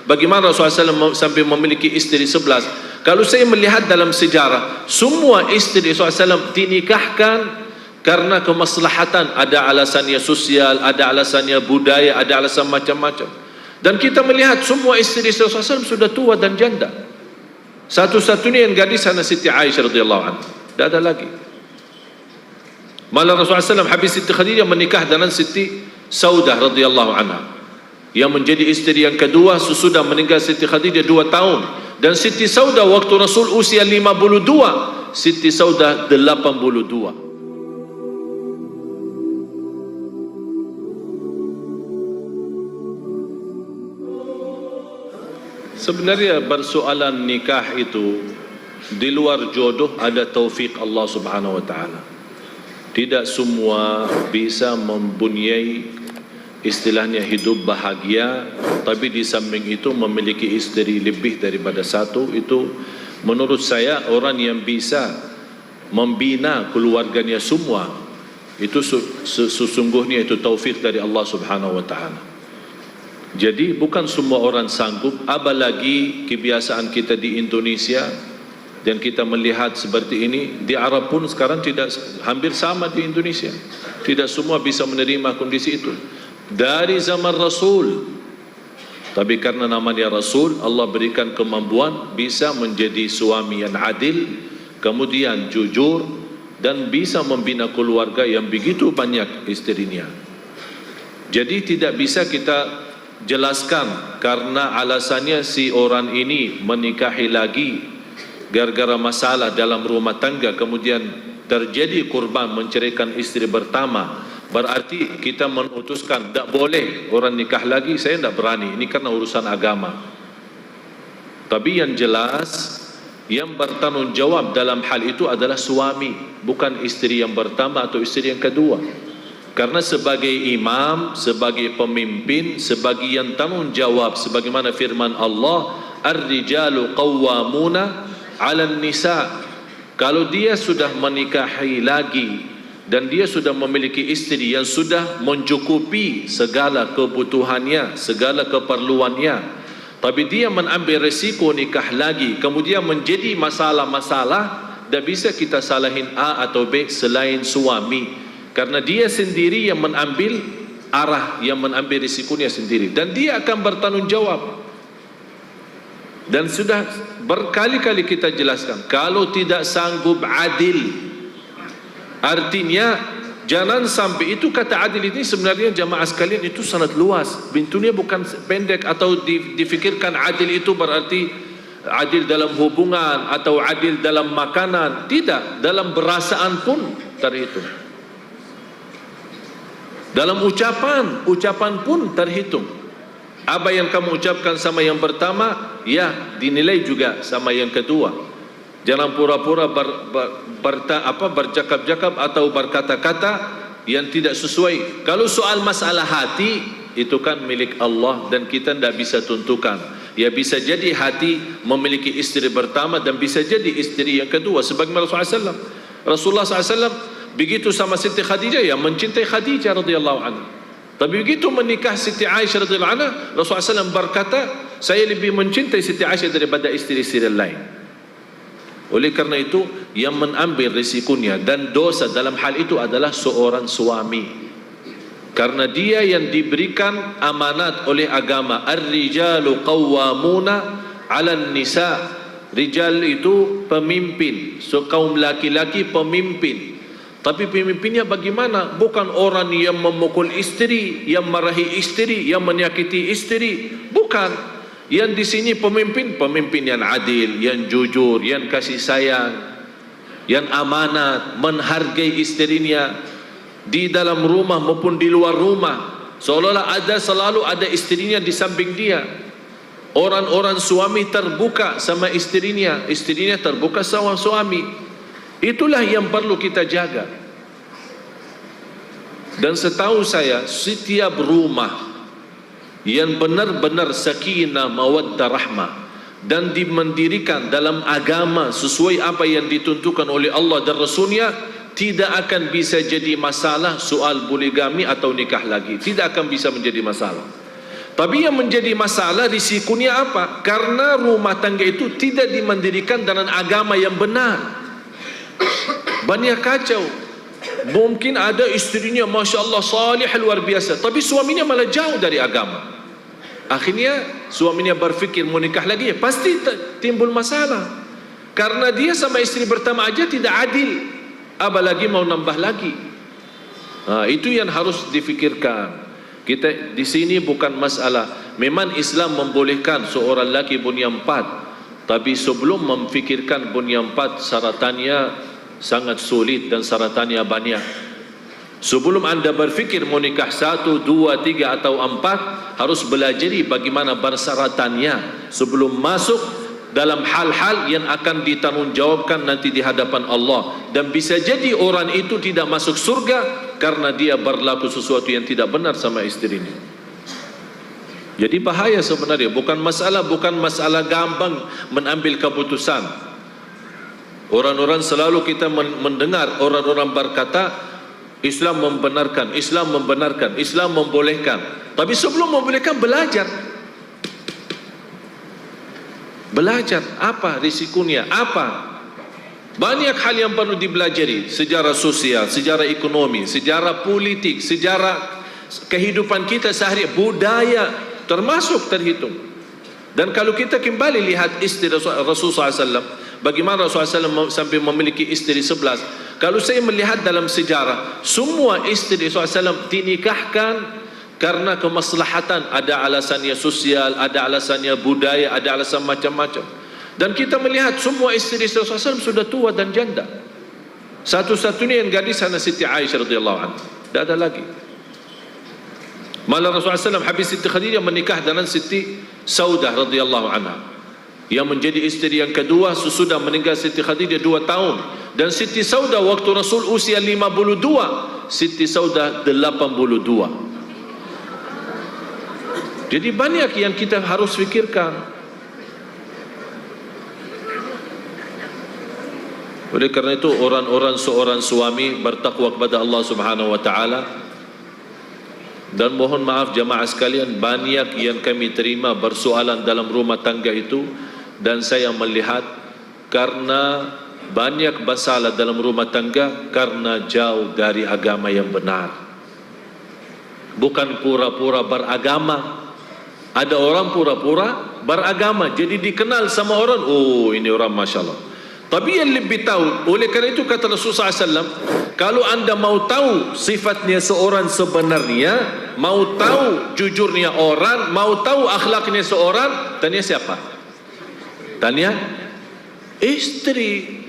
Bagaimana Rasulullah SAW sampai memiliki istri 11? Kalau saya melihat dalam sejarah, semua istri Rasulullah SAW dinikahkan karena kemaslahatan. Ada alasannya sosial, ada alasannya budaya, ada alasan macam-macam. Dan kita melihat semua istri Rasulullah SAW sudah tua dan janda. Satu-satunya yang gadis hanya Siti Aisyah radhiyallahu anha. Tidak ada lagi. Malah Rasulullah SAW habis Siti Khadijah menikah dengan Siti Saudah radhiyallahu anha, yang menjadi istri yang kedua sesudah meninggal Siti Khadijah 2 tahun. Dan Siti Saudah waktu Rasul usia 52, Siti Saudah 82. Sebenarnya persoalan nikah itu di luar jodoh ada taufik Allah Subhanahu wa taala. Tidak semua bisa mempunyai istilahnya hidup bahagia, tapi di samping itu memiliki istri lebih daripada satu. Itu menurut saya orang yang bisa membina keluarganya semua, itu sesungguhnya itu taufik dari Allah Subhanahu wa taala. Jadi bukan semua orang sanggup, apalagi kebiasaan kita di Indonesia. Dan kita melihat seperti ini di Arab pun sekarang tidak hampir sama di Indonesia. Tidak semua bisa menerima kondisi itu. Dari zaman Rasul, tapi karena namanya Rasul, Allah berikan kemampuan bisa menjadi suami yang adil, kemudian jujur, dan bisa membina keluarga yang begitu banyak istrinya. Jadi tidak bisa kita jelaskan karena alasannya si orang ini menikahi lagi gara-gara masalah dalam rumah tangga, kemudian terjadi korban menceraikan istri pertama, berarti kita memutuskan tak boleh orang nikah lagi. Saya tidak berani, ini karena urusan agama. Tapi yang jelas, yang bertanggung jawab dalam hal itu adalah suami, bukan istri yang pertama atau istri yang kedua. Karena sebagai imam, sebagai pemimpin, sebagai yang tanggung jawab, sebagaimana firman Allah, ar-rijalu qawwamuna 'alan nisa. Kalau dia sudah menikahi lagi dan dia sudah memiliki istri yang sudah mencukupi segala kebutuhannya, segala keperluannya, tapi dia mengambil resiko nikah lagi, kemudian menjadi masalah-masalah, tak bisa kita salahin A atau B selain suami, karena dia sendiri yang mengambil arah, yang mengambil risikonya sendiri, dan dia akan bertanggung jawab. Dan sudah berkali-kali kita jelaskan, kalau tidak sanggup adil, artinya jangan sampai, itu kata adil ini sebenarnya jamaah sekalian itu sangat luas, pintunya bukan pendek atau difikirkan adil itu berarti adil dalam hubungan atau adil dalam makanan. Tidak, dalam perasaan pun terhitung, dalam ucapan pun terhitung. Apa yang kamu ucapkan sama yang pertama, ya dinilai juga sama yang kedua. Jangan pura-pura bercakap-cakap atau berkata-kata yang tidak sesuai. Kalau soal masalah hati, itu kan milik Allah dan kita tidak bisa tentukan. Ya bisa jadi hati memiliki istri pertama dan bisa jadi istri yang kedua. Sebagaimana Rasulullah SAW begitu sama Siti Khadijah, ya mencintai Khadijah radhiyallahu anha. Tapi begitu menikah Siti Aisyah radhiyallahu anha, Rasulullah SAW berkata, saya lebih mencintai Siti Aisyah daripada istri-istri lain. Oleh karena itu, yang mengambil risikonya dan dosa dalam hal itu adalah seorang suami, karena dia yang diberikan amanat oleh agama. Ar-rijalu qawwamuna 'alan nisa. Rijal itu pemimpin, so kaum laki-laki pemimpin. Tapi pemimpinnya bagaimana? Bukan orang yang memukul istri, yang marahi istri, yang menyakiti istri. Bukan. Yang di sini pemimpin yang adil, yang jujur, yang kasih sayang, yang amanat, menghargai istrinya di dalam rumah maupun di luar rumah. Seolah-olah selalu ada istrinya di samping dia. Orang-orang suami terbuka sama istrinya, istrinya terbuka sama suami. Itulah yang perlu kita jaga. Dan setahu saya, setiap rumah yang benar-benar sakinah, mawaddah, rahmah dan dimendirikan dalam agama sesuai apa yang ditentukan oleh Allah dan Rasulnya, tidak akan bisa jadi masalah soal poligami atau nikah lagi. Tidak akan bisa menjadi masalah. Tapi yang menjadi masalah risikonya apa? Karena rumah tangga itu tidak dimandirikan dengan agama yang benar. Banyak kacau. Mungkin ada istrinya Masya Allah salih luar biasa, tapi suaminya malah jauh dari agama. Akhirnya suaminya berfikir mau nikah lagi, pasti timbul masalah. Karena dia sama istri pertama aja tidak adil, apalagi mau nambah lagi. Itu yang harus difikirkan. Kita di sini bukan masalah. Memang Islam membolehkan seorang lelaki punya 4, tapi sebelum memfikirkan punya 4, syaratannya sangat sulit dan syaratannya banyak. Sebelum anda berfikir mau nikah 1, 2, 3 atau 4, harus belajari bagaimana persyaratannya sebelum masuk dalam hal-hal yang akan ditanggungjawabkan nanti di hadapan Allah. Dan bisa jadi orang itu tidak masuk surga karena dia berlaku sesuatu yang tidak benar sama istrinya. Jadi bahaya sebenarnya. Bukan masalah gampang mengambil keputusan. Orang-orang selalu kita mendengar orang-orang berkata Islam membenarkan, Islam membenarkan, Islam membolehkan. Tapi sebelum membolehkan belajar. Belajar apa risikonya, apa. Banyak hal yang perlu dipelajari. Sejarah sosial, sejarah ekonomi, sejarah politik, sejarah kehidupan kita sehari, budaya termasuk terhitung. Dan kalau kita kembali lihat istri Rasulullah SAW, bagaimana Rasulullah SAW sampai memiliki istri 11. Kalau saya melihat dalam sejarah, semua istri Rasulullah SAW dinikahkan karena kemaslahatan. Ada alasannya sosial, ada alasannya budaya, ada alasan macam-macam. Dan kita melihat semua istri Rasulullah SAW sudah tua dan janda. Satu-satunya yang gadis hanya Siti Aisyah radhiyallahu anha. Tidak ada lagi. Malah Rasulullah SAW habis Siti Khadijah menikah dengan Siti Saudah radhiyallahu anha, yang menjadi istri yang kedua sesudah meninggal Siti Khadijah 2 tahun. Dan Siti Saudah waktu Rasul usia 52, Siti Saudah 82. Jadi banyak yang kita harus fikirkan. Oleh kerana itu orang-orang seorang suami bertakwa kepada Allah Subhanahu wa taala. Dan mohon maaf jamaah sekalian, banyak yang kami terima bersoalan dalam rumah tangga itu, dan saya melihat karena banyak masalah dalam rumah tangga karena jauh dari agama yang benar. Bukan pura-pura beragama. Ada orang pura-pura beragama, jadi dikenal sama orang, oh ini orang Masya Allah. Tapi yang lebih tahu, oleh kerana itu kata Rasulullah SAW, kalau anda mau tahu sifatnya seorang sebenarnya, mau tahu jujurnya orang, mau tahu akhlaknya seorang, tanya siapa? Tanya istri.